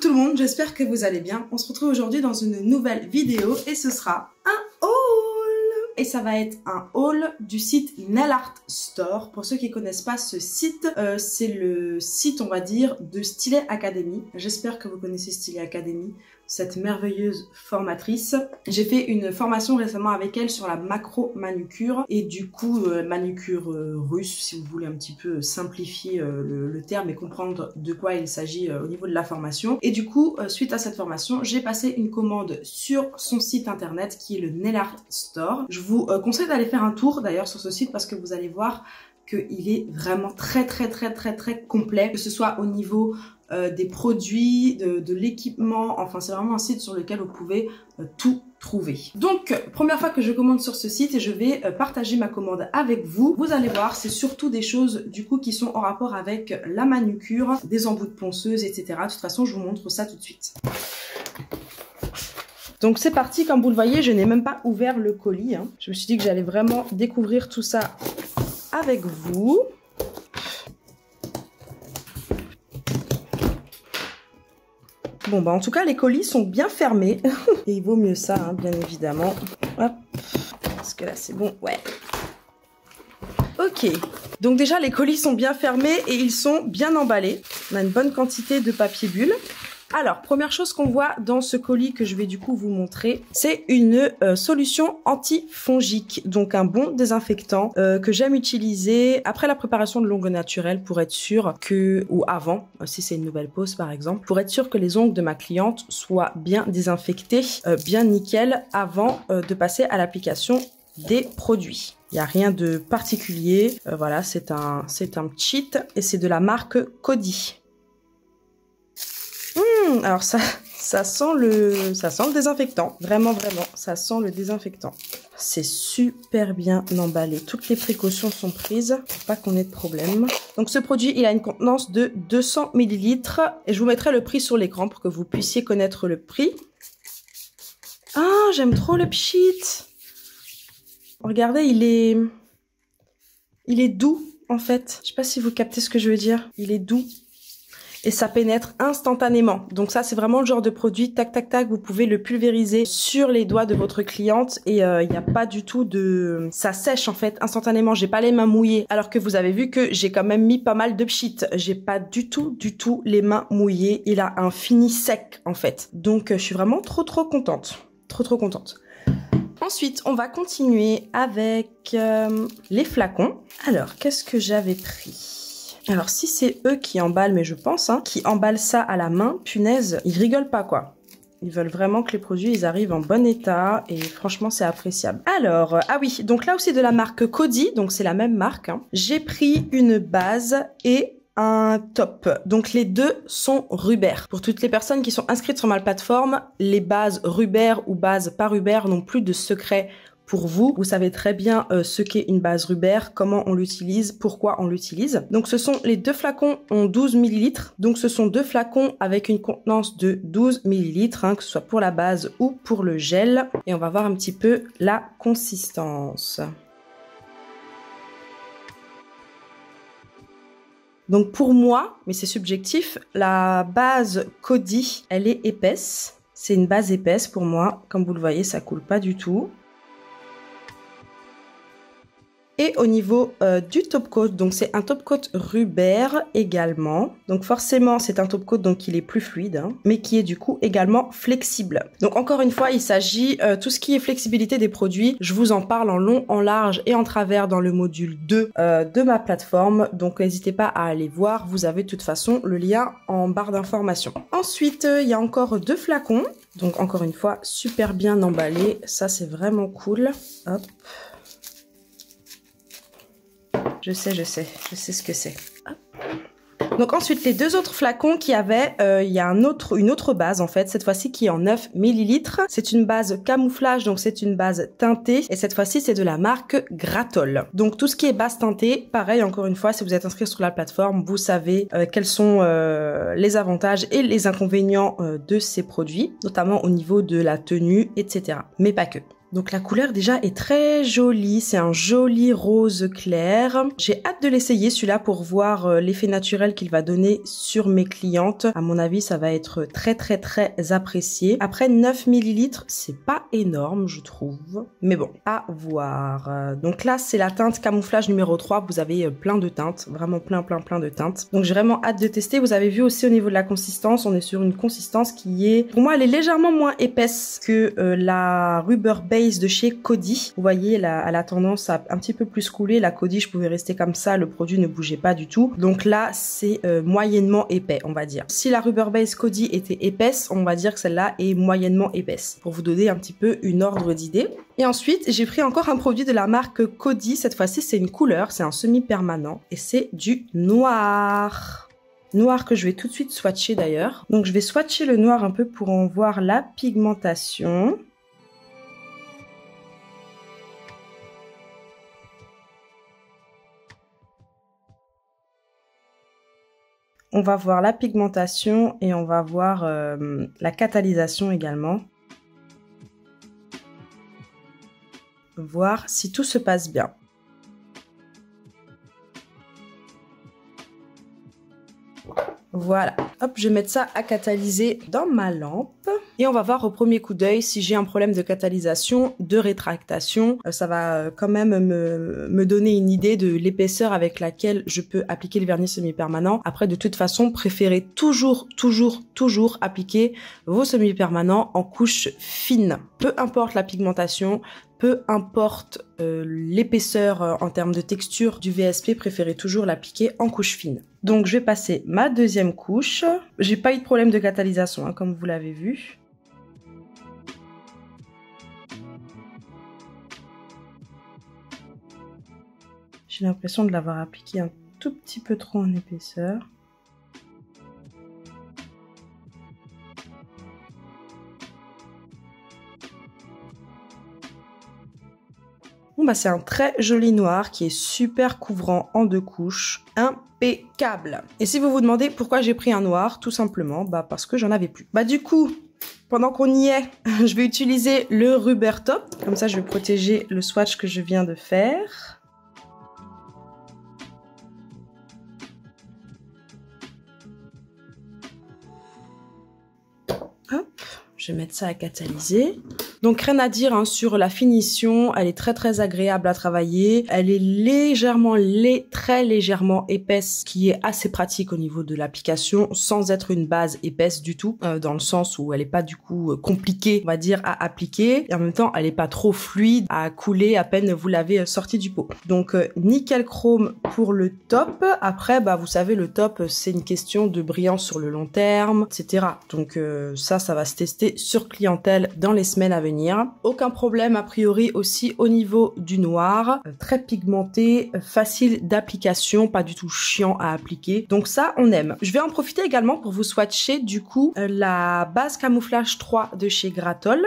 tout le monde, j'espère que vous allez bien. On se retrouve aujourd'hui dans une nouvelle vidéo et ce sera un haul. Et ça va être un haul du site Nail Art Store. Pour ceux qui connaissent pas ce site, c'est le site, on va dire, de Stylet Academy. J'espère que vous connaissez Stylet Academy, cette merveilleuse formatrice. J'ai fait une formation récemment avec elle sur la macro manucure et du coup manucure russe, si vous voulez un petit peu simplifier le terme et comprendre de quoi il s'agit au niveau de la formation. Et du coup, suite à cette formation, j'ai passé une commande sur son site internet qui est le Nail Art Store. Je vous conseille d'aller faire un tour d'ailleurs sur ce site parce que vous allez voir qu'il est vraiment très complet, que ce soit au niveau des produits, de l'équipement, enfin c'est vraiment un site sur lequel vous pouvez tout trouver. Donc première fois que je commande sur ce site et je vais partager ma commande avec vous. Vous allez voir, c'est surtout des choses du coup qui sont en rapport avec la manucure, des embouts de ponceuse, etc. De toute façon, je vous montre ça tout de suite. Donc c'est parti, comme vous le voyez, je n'ai même pas ouvert le colis. Je me suis dit que j'allais vraiment découvrir tout ça avec vous. Bon bah en tout cas les colis sont bien fermés et il vaut mieux ça bien évidemment. Hop, parce que là c'est bon, ouais. Ok, donc déjà les colis sont bien fermés et ils sont bien emballés. On a une bonne quantité de papier bulle. Alors, première chose qu'on voit dans ce colis que je vais du coup vous montrer, c'est une solution antifongique, donc un bon désinfectant que j'aime utiliser après la préparation de l'ongle naturel pour être sûr que, ou avant, si c'est une nouvelle pose par exemple, pour être sûr que les ongles de ma cliente soient bien désinfectés, bien nickel, avant de passer à l'application des produits. Il n'y a rien de particulier, voilà, c'est un cheat et c'est de la marque Cody. Alors ça sent le désinfectant, vraiment, ça sent le désinfectant. C'est super bien emballé, toutes les précautions sont prises pour pas qu'on ait de problème. Donc ce produit, il a une contenance de 200 ml et je vous mettrai le prix sur l'écran pour que vous puissiez connaître le prix. Ah, j'aime trop le pchit. Regardez, il est doux en fait. Je sais pas si vous captez ce que je veux dire. Il est doux. Et ça pénètre instantanément. Donc ça, c'est vraiment le genre de produit, tac, tac, tac, vous pouvez le pulvériser sur les doigts de votre cliente et il n'y a pas du tout de... Ça sèche en fait instantanément, j'ai pas les mains mouillées. Alors que vous avez vu que j'ai quand même mis pas mal de pchit. J'ai pas du tout les mains mouillées. Il a un fini sec en fait. Donc je suis vraiment trop contente. Trop contente. Ensuite, on va continuer avec les flacons. Alors, qu'est-ce que j'avais pris ? Alors si c'est eux qui emballent, mais je pense, qui emballent ça à la main, punaise, ils rigolent pas quoi. Ils veulent vraiment que les produits ils arrivent en bon état et franchement c'est appréciable. Alors, ah oui, donc là aussi de la marque Cody, donc c'est la même marque. J'ai pris une base et un top. Donc les deux sont Ruber. Pour toutes les personnes qui sont inscrites sur ma plateforme, les bases Ruber ou bases pas Ruber n'ont plus de secret. Pour vous, vous savez très bien ce qu'est une base Ruber, comment on l'utilise, pourquoi on l'utilise. Donc ce sont les deux flacons ont 12 ml. Donc ce sont deux flacons avec une contenance de 12 ml, que ce soit pour la base ou pour le gel. Et on va voir un petit peu la consistance. Donc pour moi, mais c'est subjectif, la base Cody, elle est épaisse. C'est une base épaisse pour moi. Comme vous le voyez, ça coule pas du tout. Et au niveau du top coat, donc c'est un top coat Ruber également. Donc forcément c'est un top coat donc il est plus fluide, mais qui est du coup également flexible. Donc encore une fois il s'agit tout ce qui est flexibilité des produits, je vous en parle en long, en large et en travers dans le module 2 de ma plateforme. Donc n'hésitez pas à aller voir, vous avez de toute façon le lien en barre d'information. Ensuite il y a encore deux flacons, donc encore une fois super bien emballés, ça c'est vraiment cool. Hop. Je sais ce que c'est. Donc ensuite, les deux autres flacons qu'il y avait, il y a une autre base en fait, cette fois-ci qui est en 9 ml. C'est une base camouflage, donc c'est une base teintée. Et cette fois-ci, c'est de la marque Grattol. Donc tout ce qui est base teintée, pareil, encore une fois, si vous êtes inscrit sur la plateforme, vous savez quels sont les avantages et les inconvénients de ces produits, notamment au niveau de la tenue, etc. Mais pas que. Donc la couleur déjà est très jolie, c'est un joli rose clair. J'ai hâte de l'essayer celui-là pour voir l'effet naturel qu'il va donner sur mes clientes. À mon avis, ça va être très très très apprécié. Après 9 ml, c'est pas énorme je trouve. Mais bon, à voir. Donc là, c'est la teinte camouflage numéro 3. Vous avez plein de teintes, vraiment plein de teintes. Donc j'ai vraiment hâte de tester. Vous avez vu aussi au niveau de la consistance, on est sur une consistance qui est, pour moi, elle est légèrement moins épaisse que la Rubber Base de chez Coty. Vous voyez, elle a tendance à un petit peu plus couler. La Coty, je pouvais rester comme ça, le produit ne bougeait pas du tout. Donc là, c'est moyennement épais, on va dire. Si la Rubber Base Coty était épaisse, on va dire que celle-là est moyennement épaisse, pour vous donner un petit peu une ordre d'idée. Et ensuite, j'ai pris encore un produit de la marque Coty. Cette fois-ci, c'est une couleur, c'est un semi-permanent et c'est du noir. Noir que je vais tout de suite swatcher d'ailleurs. Donc je vais swatcher le noir un peu pour en voir la pigmentation. On va voir la pigmentation et on va voir la catalysation également. Voir si tout se passe bien. Voilà, hop, je vais mettre ça à catalyser dans ma lampe. Et on va voir au premier coup d'œil si j'ai un problème de catalysation, de rétractation. Ça va quand même me donner une idée de l'épaisseur avec laquelle je peux appliquer le vernis semi-permanent. Après, de toute façon, préférez toujours appliquer vos semi-permanents en couche fine. Peu importe la pigmentation, peu importe l'épaisseur en termes de texture du VSP, préférez toujours l'appliquer en couche fine. Donc je vais passer ma deuxième couche. J'ai pas eu de problème de catalysation, hein, comme vous l'avez vu. J'ai l'impression de l'avoir appliqué un tout petit peu trop en épaisseur. Bon bah c'est un très joli noir qui est super couvrant en 2 couches, impeccable. Et si vous vous demandez pourquoi j'ai pris un noir, tout simplement bah parce que j'en avais plus. Bah du coup, pendant qu'on y est, je vais utiliser le Rubber Top, comme ça je vais protéger le swatch que je viens de faire. Hop, je vais mettre ça à catalyser. Donc rien à dire hein, sur la finition, elle est très agréable à travailler. Elle est légèrement, très légèrement épaisse, ce qui est assez pratique au niveau de l'application, sans être une base épaisse du tout, dans le sens où elle est pas du coup compliquée, on va dire, à appliquer. Et en même temps, elle est pas trop fluide à couler à peine vous l'avez sorti du pot. Donc nickel chrome pour le top. Après, bah vous savez, le top, c'est une question de brillance sur le long terme, etc. Donc ça va se tester sur clientèle dans les semaines à venir. Aucun problème a priori aussi au niveau du noir, très pigmenté, facile d'application, pas du tout chiant à appliquer, donc ça on aime. Je vais en profiter également pour vous swatcher du coup la base camouflage 3 de chez Grattol.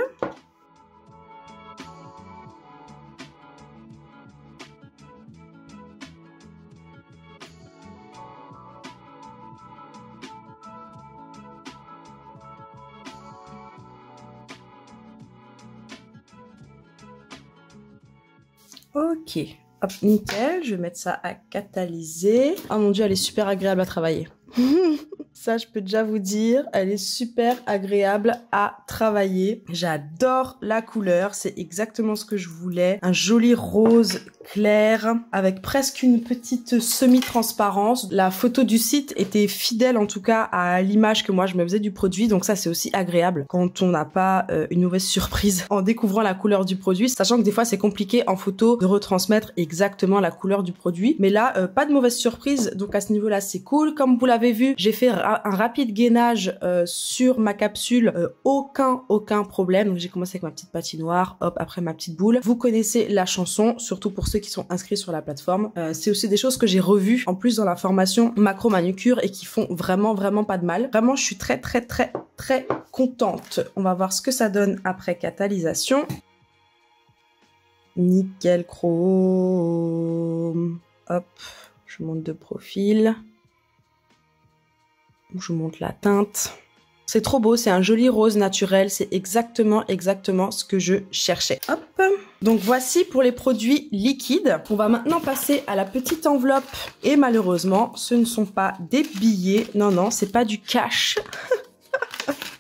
Ok, hop, nickel, je vais mettre ça à catalyser. Oh mon dieu, elle est super agréable à travailler. Ça, je peux déjà vous dire, elle est super agréable à travailler. J'adore la couleur, c'est exactement ce que je voulais. Un joli rose clair avec presque une petite semi-transparence. La photo du site était fidèle en tout cas à l'image que moi je me faisais du produit, donc ça c'est aussi agréable quand on n'a pas une mauvaise surprise en découvrant la couleur du produit, sachant que des fois c'est compliqué en photo de retransmettre exactement la couleur du produit, mais là pas de mauvaise surprise, donc à ce niveau là c'est cool. Comme vous l'avez vu, j'ai fait un rapide gainage sur ma capsule, aucun problème. Donc j'ai commencé avec ma petite patinoire, hop, après ma petite boule. Vous connaissez la chanson, surtout pour ceux qui sont inscrits sur la plateforme. C'est aussi des choses que j'ai revues en plus dans la formation macro manucure et qui font vraiment pas de mal. Vraiment, je suis très contente. On va voir ce que ça donne après catalysation. Nickel chrome. Hop, je monte de profil. Je monte la teinte. C'est trop beau, c'est un joli rose naturel, c'est exactement ce que je cherchais. Hop. Donc voici pour les produits liquides. On va maintenant passer à la petite enveloppe. Et malheureusement, ce ne sont pas des billets. Non, non, c'est pas du cash.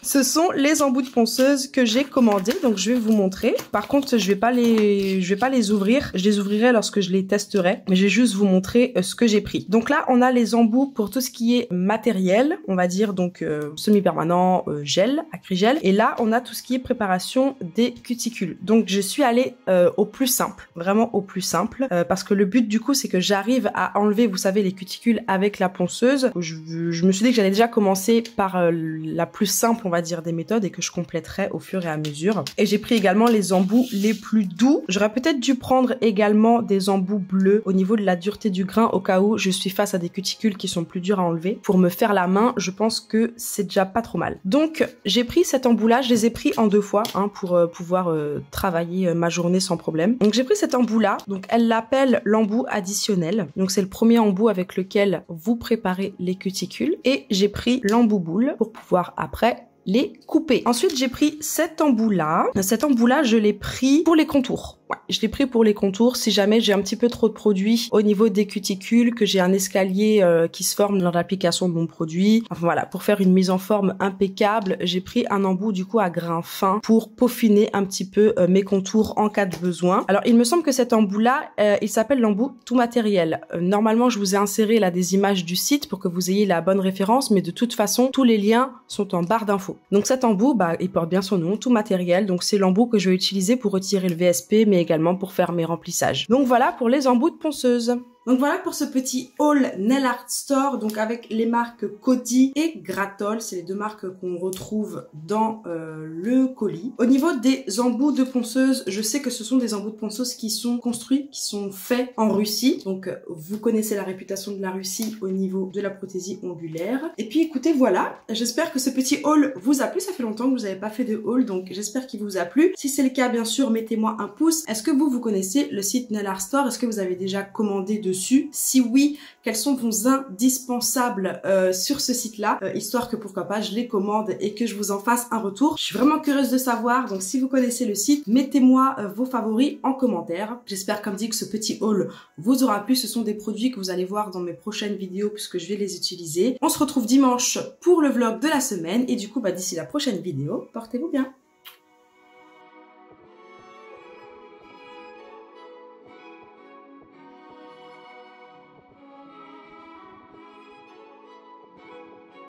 Ce sont les embouts de ponceuse que j'ai commandés, donc je vais vous montrer. Par contre, je vais pas les ouvrir. Je les ouvrirai lorsque je les testerai, mais je vais juste vous montrer ce que j'ai pris. Donc là, on a les embouts pour tout ce qui est matériel, on va dire donc semi-permanent, gel, acrygel. Et là, on a tout ce qui est préparation des cuticules. Donc je suis allée au plus simple, vraiment au plus simple, parce que le but du coup, c'est que j'arrive à enlever, vous savez, les cuticules avec la ponceuse. Je me suis dit que j'allais déjà commencer par la plus simple, on va dire, des méthodes et que je compléterai au fur et à mesure. Et j'ai pris également les embouts les plus doux. J'aurais peut-être dû prendre également des embouts bleus au niveau de la dureté du grain au cas où je suis face à des cuticules qui sont plus dures à enlever. Pour me faire la main, je pense que c'est déjà pas trop mal. Donc j'ai pris cet embout-là, je les ai pris en 2 fois pour pouvoir travailler ma journée sans problème. Donc j'ai pris cet embout-là, donc elle l'appelle l'embout additionnel. Donc c'est le premier embout avec lequel vous préparez les cuticules. Et j'ai pris l'embout boule pour pouvoir après les couper. Ensuite, j'ai pris cet embout-là. Cet embout-là, je l'ai pris pour les contours. Ouais, je l'ai pris pour les contours. Si jamais j'ai un petit peu trop de produits au niveau des cuticules, que j'ai un escalier qui se forme dans l'application de mon produit. Enfin voilà, pour faire une mise en forme impeccable, j'ai pris un embout du coup à grain fin pour peaufiner un petit peu mes contours en cas de besoin. Alors, il me semble que cet embout-là, il s'appelle l'embout tout matériel. Normalement, je vous ai inséré là des images du site pour que vous ayez la bonne référence, mais de toute façon, tous les liens sont en barre d'infos. Donc cet embout, il porte bien son nom, tout matériel. Donc c'est l'embout que je vais utiliser pour retirer le VSP, mais également pour faire mes remplissages. Donc voilà pour les embouts de ponceuse. Donc voilà pour ce petit haul Nail Art Store, donc avec les marques Coty et Grattol, c'est les 2 marques qu'on retrouve dans le colis. Au niveau des embouts de ponceuse, je sais que ce sont des embouts de ponceuse qui sont construits, qui sont faits en Russie. Donc vous connaissez la réputation de la Russie au niveau de la prothésie ongulaire. Et puis écoutez, voilà, j'espère que ce petit haul vous a plu. Ça fait longtemps que vous n'avez pas fait de haul, donc j'espère qu'il vous a plu. Si c'est le cas, bien sûr, mettez-moi un pouce. Est-ce que vous connaissez le site Nail Art Store? Est-ce que vous avez déjà commandé dessus? Si oui, quels sont vos indispensables sur ce site-là, histoire que pourquoi pas je les commande et que je vous en fasse un retour. Je suis vraiment curieuse de savoir, donc si vous connaissez le site, mettez-moi vos favoris en commentaire. J'espère comme dit que ce petit haul vous aura plu. Ce sont des produits que vous allez voir dans mes prochaines vidéos puisque je vais les utiliser. On se retrouve dimanche pour le vlog de la semaine et du coup d'ici la prochaine vidéo, portez-vous bien.